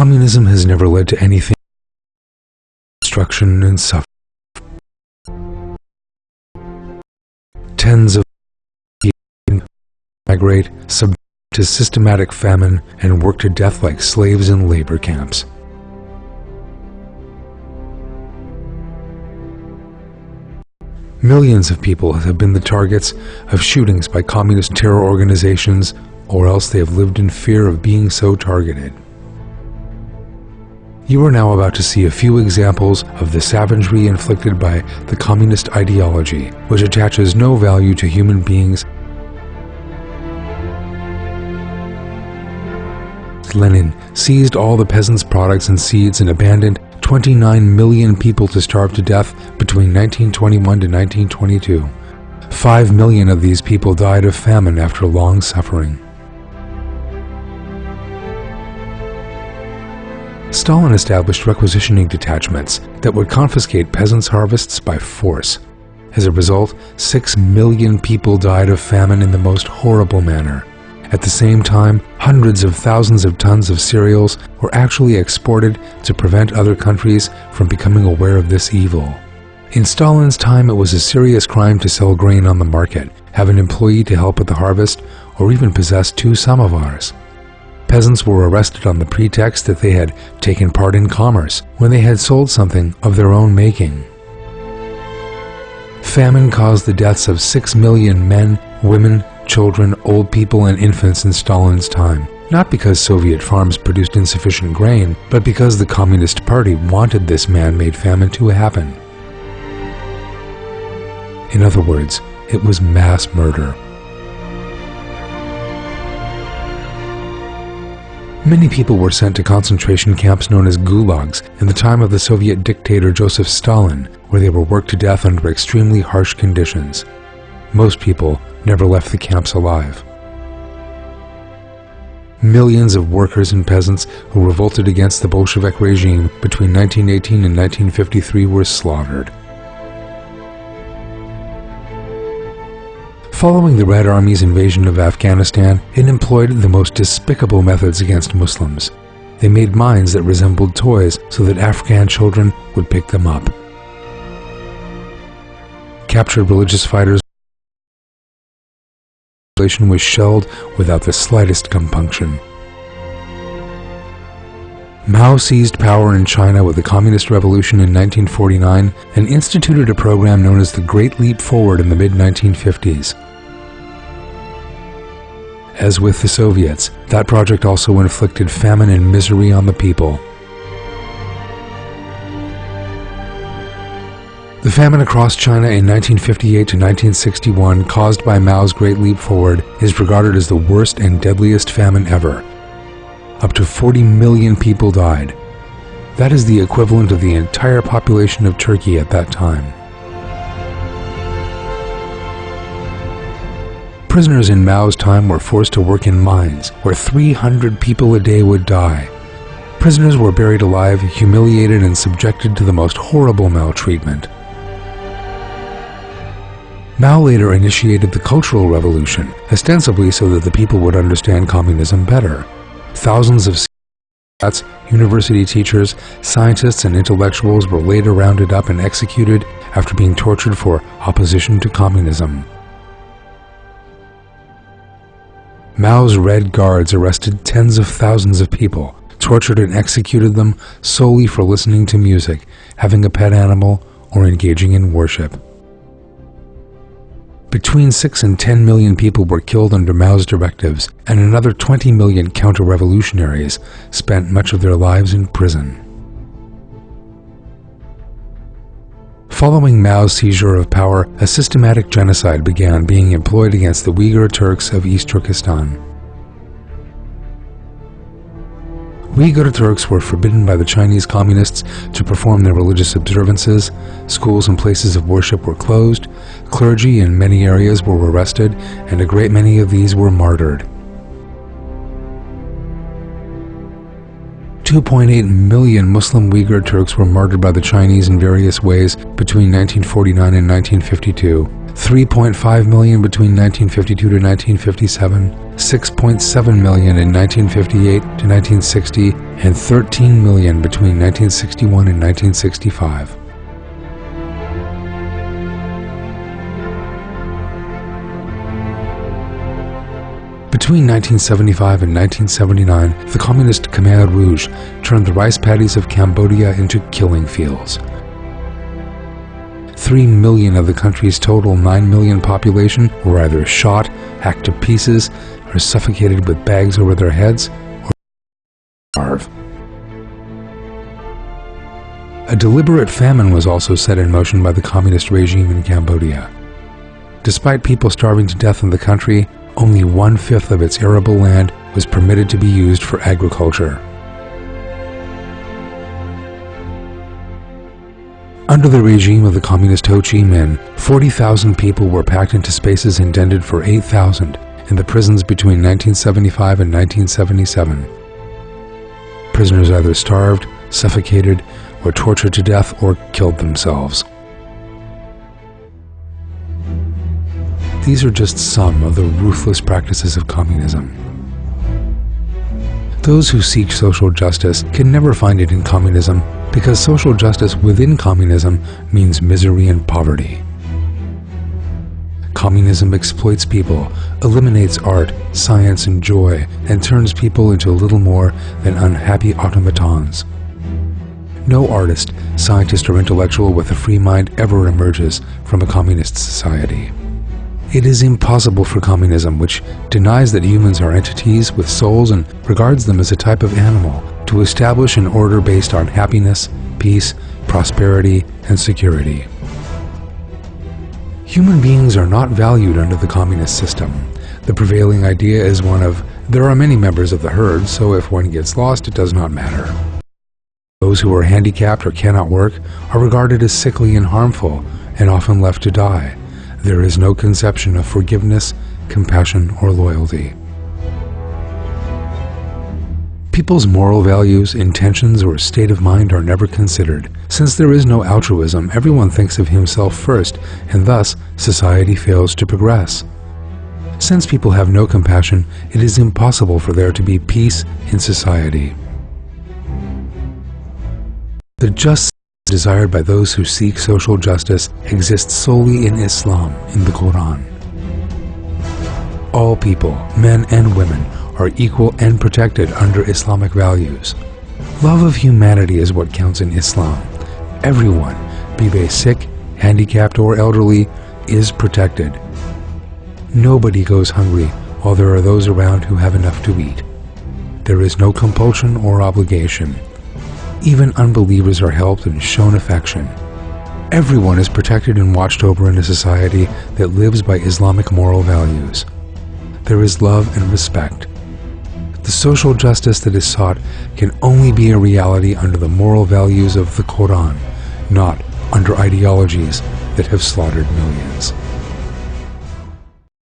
Communism has never led to anything but destruction and suffering. Tens of millions migrate, subject to systematic famine, and work to death like slaves in labor camps. Millions of people have been the targets of shootings by communist terror organizations, or else they have lived in fear of being so targeted. You are now about to see a few examples of the savagery inflicted by the communist ideology, which attaches no value to human beings. Lenin seized all the peasants' products and seeds and abandoned 29 million people to starve to death between 1921 to 1922. 5 million of these people died of famine after long suffering. Stalin established requisitioning detachments that would confiscate peasants' harvests by force. As a result, 6 million people died of famine in the most horrible manner. At the same time, hundreds of thousands of tons of cereals were actually exported to prevent other countries from becoming aware of this evil. In Stalin's time, it was a serious crime to sell grain on the market, have an employee to help with the harvest, or even possess 2 samovars. Peasants were arrested on the pretext that they had taken part in commerce when they had sold something of their own making. Famine caused the deaths of 6 million men, women, children, old people, and infants in Stalin's time, not because Soviet farms produced insufficient grain, but because the Communist Party wanted this man-made famine to happen. In other words, it was mass murder. Many people were sent to concentration camps known as gulags in the time of the Soviet dictator Joseph Stalin, where they were worked to death under extremely harsh conditions. Most people never left the camps alive. Millions of workers and peasants who revolted against the Bolshevik regime between 1918 and 1953 were slaughtered. Following the Red Army's invasion of Afghanistan, it employed the most despicable methods against Muslims. They made mines that resembled toys so that Afghan children would pick them up. Captured religious fighters was shelled without the slightest compunction. Mao seized power in China with the Communist Revolution in 1949 and instituted a program known as the Great Leap Forward in the mid-1950s. As with the Soviets, that project also inflicted famine and misery on the people. The famine across China in 1958 to 1961, caused by Mao's Great Leap Forward, is regarded as the worst and deadliest famine ever. Up to 40 million people died. That is the equivalent of the entire population of Turkey at that time. Prisoners in Mao's time were forced to work in mines, where 300 people a day would die. Prisoners were buried alive, humiliated, and subjected to the most horrible maltreatment. Mao later initiated the Cultural Revolution, ostensibly so that the people would understand communism better. Thousands of university teachers, scientists, and intellectuals were later rounded up and executed after being tortured for opposition to communism. Mao's Red Guards arrested tens of thousands of people, tortured and executed them solely for listening to music, having a pet animal, or engaging in worship. Between 6 and 10 million people were killed under Mao's directives, and another 20 million counter-revolutionaries spent much of their lives in prison. Following Mao's seizure of power, a systematic genocide began being employed against the Uyghur Turks of East Turkestan. Uyghur Turks were forbidden by the Chinese communists to perform their religious observances, schools and places of worship were closed, clergy in many areas were arrested, and a great many of these were martyred. 2.8 million Muslim Uyghur Turks were martyred by the Chinese in various ways between 1949 and 1952. 3.5 million between 1952 to 1957, 6.7 million in 1958 to 1960, and 13 million between 1961 and 1965. Between 1975 and 1979, the Communist Khmer Rouge turned the rice paddies of Cambodia into killing fields. 3 million of the country's total 9 million population were either shot, hacked to pieces, or suffocated with bags over their heads, or starved. A deliberate famine was also set in motion by the communist regime in Cambodia. Despite people starving to death in the country, only 1/5 of its arable land was permitted to be used for agriculture. Under the regime of the communist Ho Chi Minh, 40,000 people were packed into spaces intended for 8,000 in the prisons between 1975 and 1977. Prisoners either starved, suffocated, or tortured to death or killed themselves. These are just some of the ruthless practices of communism. Those who seek social justice can never find it in communism because social justice within communism means misery and poverty. Communism exploits people, eliminates art, science, and joy, and turns people into little more than unhappy automatons. No artist, scientist, or intellectual with a free mind ever emerges from a communist society. It is impossible for communism, which denies that humans are entities with souls and regards them as a type of animal, to establish an order based on happiness, peace, prosperity, and security. Human beings are not valued under the communist system. The prevailing idea is one of, there are many members of the herd, so if one gets lost, it does not matter. Those who are handicapped or cannot work are regarded as sickly and harmful, and often left to die. There is no conception of forgiveness, compassion, or loyalty. People's moral values, intentions, or state of mind are never considered. Since there is no altruism, everyone thinks of himself first, and thus society fails to progress. Since people have no compassion, it is impossible for there to be peace in society. The just desired by those who seek social justice exists solely in Islam, in the Quran. All people, men and women, are equal and protected under Islamic values. Love of humanity is what counts in Islam. Everyone, be they sick, handicapped, or elderly, is protected. Nobody goes hungry while there are those around who have enough to eat. There is no compulsion or obligation. Even unbelievers are helped and shown affection. Everyone is protected and watched over in a society that lives by Islamic moral values. There is love and respect. The social justice that is sought can only be a reality under the moral values of the Quran, not under ideologies that have slaughtered millions.